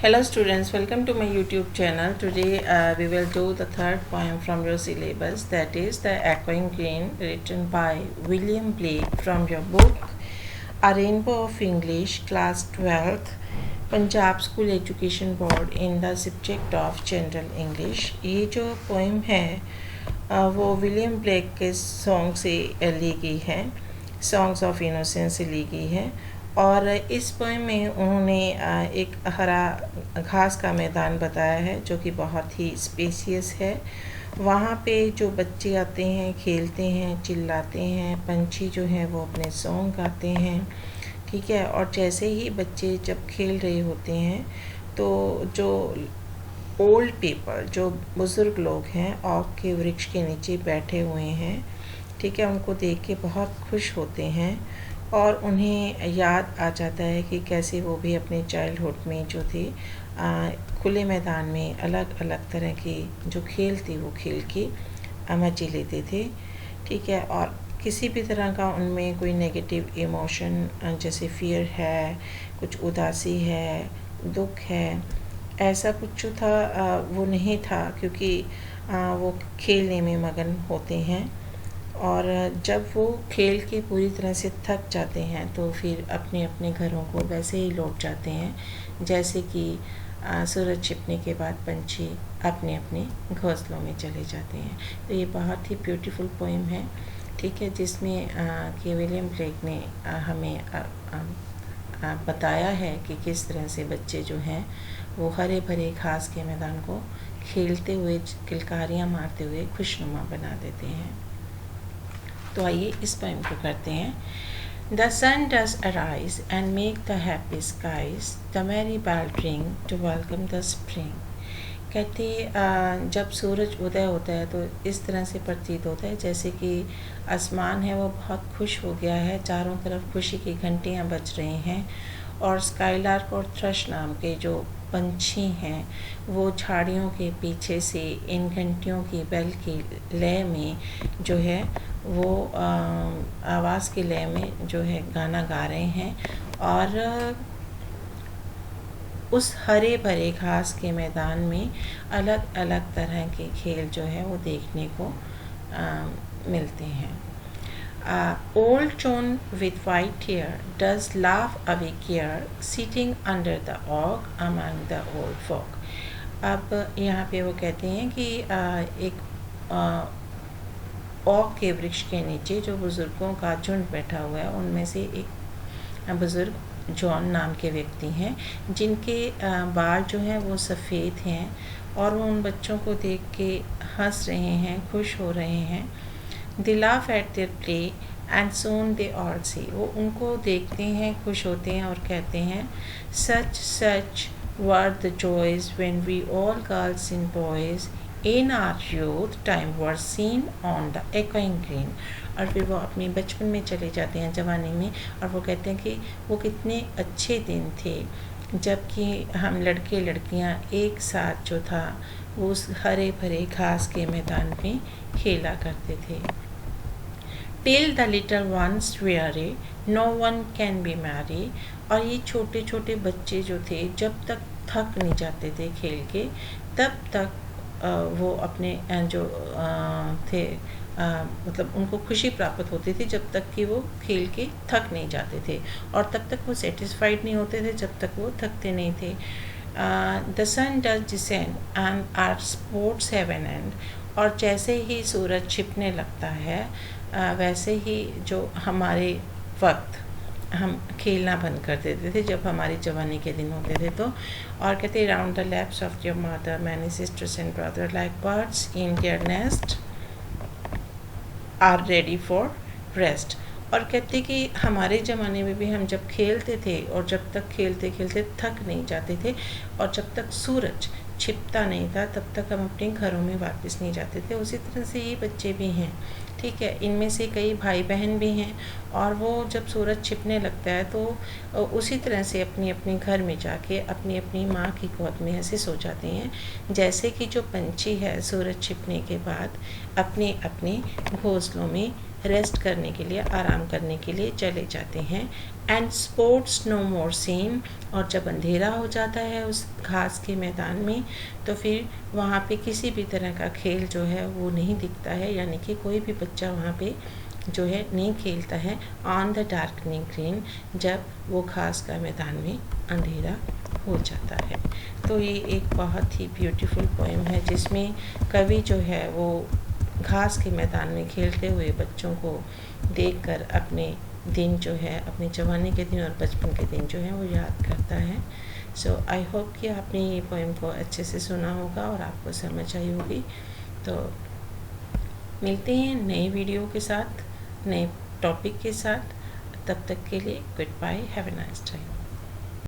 Hello students, welcome to my YouTube channel. Today we will do the third poem from your syllabus, that is The Echoing Green, written by William Blake from your book A Rainbow of English, Class 12th, Punjab School Education Board in the subject of General English. ये जो poem है वो William Blake के song से ली गई है, songs of innocence से ली गई है। और इस पोएम में उन्होंने एक हरा घास का मैदान बताया है जो कि बहुत ही स्पेसियस है। वहाँ पे जो बच्चे आते हैं, खेलते हैं, चिल्लाते हैं, पंछी जो हैं वो अपने सॉन्ग गाते हैं, ठीक है। और जैसे ही बच्चे जब खेल रहे होते हैं तो जो ओल्ड पीपल, जो बुज़ुर्ग लोग हैं, ओक के वृक्ष के नीचे बैठे हुए हैं, ठीक है, उनको देख के बहुत खुश होते हैं और उन्हें याद आ जाता है कि कैसे वो भी अपने चाइल्डहुड में जो थे खुले मैदान में अलग अलग तरह के जो खेल थे वो खेल के मज़े लेते थे, ठीक है। और किसी भी तरह का उनमें कोई नेगेटिव इमोशन जैसे फियर है, कुछ उदासी है, दुख है, ऐसा कुछ जो था वो नहीं था, क्योंकि वो खेलने में मगन होते हैं। और जब वो खेल के पूरी तरह से थक जाते हैं तो फिर अपने अपने घरों को वैसे ही लौट जाते हैं जैसे कि सूरज छिपने के बाद पंछी अपने अपने घोंसलों में चले जाते हैं। तो ये बहुत ही ब्यूटीफुल पोएम है, ठीक है, जिसमें कि विलियम ब्लेक ने हमें बताया है कि किस तरह से बच्चे जो हैं वो हरे भरे घास के मैदान को खेलते हुए, किलकारियाँ मारते हुए खुशनुमा बना देते हैं। तो आइए इस पोएम को करते हैं। The sun does arise and make the happy skies, the merry bell ring to welcome the spring. कहते जब सूरज उदय होता है तो इस तरह से प्रतीत होता है जैसे कि आसमान है वो बहुत खुश हो गया है, चारों तरफ खुशी की घंटियाँ बज रही हैं और स्काईलार्क और थ्रश नाम के जो पंछी हैं वो झाड़ियों के पीछे से इन घंटियों की बेल की लय में जो है वो आवाज़ की लय में जो है गाना गा रहे हैं। और उस हरे भरे घास के मैदान में अलग अलग तरह के खेल जो है वो देखने को मिलते हैं। Old John with white hair does laugh away care, sitting under the oak among the old folk. अब यहाँ पे वो कहते हैं कि एक ओक के वृक्ष के नीचे जो बुज़ुर्गों का झुंड बैठा हुआ है उनमें से एक बुज़ुर्ग जॉन नाम के व्यक्ति हैं जिनके बाल जो हैं वो सफ़ेद हैं और वो उन बच्चों को देख के हंस रहे हैं, खुश हो रहे हैं। They laugh at their play and soon they all say, वो उनको देखते हैं, खुश होते हैं और कहते हैं such were the joys when we all girls and boys in our youth time were seen on the echoing green. और फिर वो अपने बचपन में चले जाते हैं, जवानी में, और वो कहते हैं कि वो कितने अच्छे दिन थे जबकि हम लड़के लड़कियां एक साथ जो था वो उस हरे भरे घास के मैदान में खेला करते थे। Till the little ones weary, no one can be merry. और ये छोटे छोटे बच्चे जो थे जब तक थक नहीं जाते थे खेल के तब तक वो अपने जो थे मतलब उनको खुशी प्राप्त होती थी जब तक कि वो खेल के थक नहीं जाते थे, और तब तक वो सेटिस्फाइड नहीं होते थे जब तक वो थकते नहीं थे। The sun does descend and our sports have an end. और जैसे ही सूरज छिपने लगता है वैसे ही जो हमारे वक्त हम खेलना बंद कर देते थे जब हमारी जवानी के दिन होते थे। तो और कहते round the laps of your mother many sisters and brother like birds in their nest are ready for rest. और कहते कि हमारे ज़माने में भी हम जब खेलते थे और जब तक खेलते खेलते थक नहीं जाते थे और जब तक सूरज छिपता नहीं था तब तक हम अपने घरों में वापस नहीं जाते थे। उसी तरह से ये बच्चे भी हैं, ठीक है, इनमें से कई भाई बहन भी हैं और वो जब सूरज छिपने लगता है तो उसी तरह से अपनी अपने घर में जाके अपनी अपनी माँ की गोद में ऐसे सो जाते हैं जैसे कि जो पंछी है सूरज छिपने के बाद अपने अपने घोंसलों में रेस्ट करने के लिए, आराम करने के लिए चले जाते हैं। And sports no more seen, और जब अंधेरा हो जाता है उस घास के मैदान में तो फिर वहाँ पे किसी भी तरह का खेल जो है वो नहीं दिखता है, यानी कि कोई भी बच्चा वहाँ पे जो है नहीं खेलता है ऑन द डार्कनिंग ग्रीन, जब वो घास का मैदान में अंधेरा हो जाता है। तो ये एक बहुत ही ब्यूटीफुल पोएम है जिसमें कवि जो है वो घास के मैदान में खेलते हुए बच्चों को देखकर अपने दिन जो है, अपने जवानी के दिन और बचपन के दिन जो है वो याद करता है। सो आई होप कि आपने ये पोएम को अच्छे से सुना होगा और आपको समझ आई होगी। तो मिलते हैं नए वीडियो के साथ, नए टॉपिक के साथ। तब तक के लिए good bye, have a nice time.